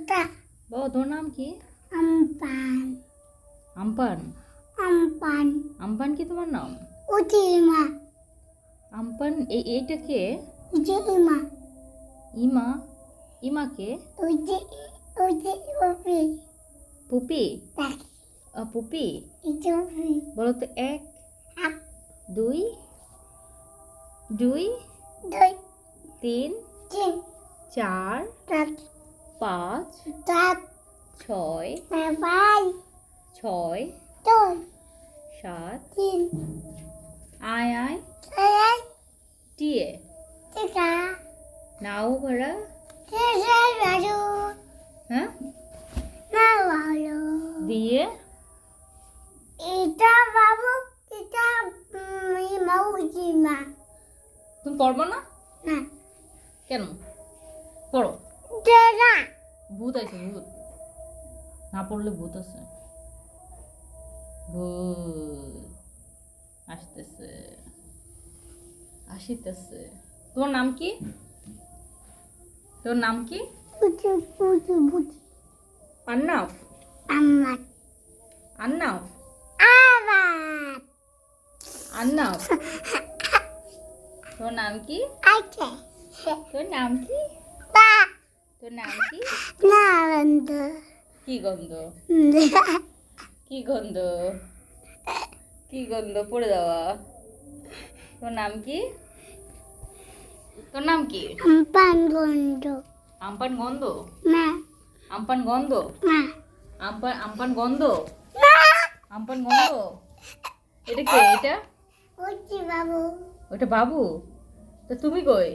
তা বাবা তোর নাম কি? আমপান আমপান। আমপান আমপান কি তোমার নাম? উজিমা আমপান এইটা কে? উজিমা ইমা। ইমা কে? উজি উজি উজি পুপি। তাক পুপি ইজুবি বলো তো। এক, আপ দুই, দুই, দুই তিন, তিন চার, চার পাঁচ, চার ছয়, পাঁচ ছয়, দুই সাত, তিন আয় আয়, চার টিয়ে, টিকা নাও ভরা। চার বারো হ্যাঁ, না ভালো দিয়ে এটা বাবু এটা মৌজিমা তুমি পড়বো না না কেন? পড়ো। দেনা ভূত আছে, ভূত। না পড়লে ভূত আছে। ভূত আসতেছে, আসিতেছে। তোমার নাম কি? তোর নাম কি? বুঝি বুঝি বুঝি আন্নাফ। আমার আন্নাফ। আবার আন্নাফ। তোর নাম কি? আছে তোর নাম কি? বা তোর নাম কি? না বন্ধ কি গন্ধ? কি গন্ধ? কি গন্ধ? পড়ে যাওয়া। তোর নাম কি? তোর নাম কি? আমপান বন্ধ আমপান গন্ধ। না আমপান গন্ধ। না আমপান গন্ধ। না আমপান গন্ধ। এটা কে? এটা বুঝি বাবু ওটা বাবু। তো তুমি কই?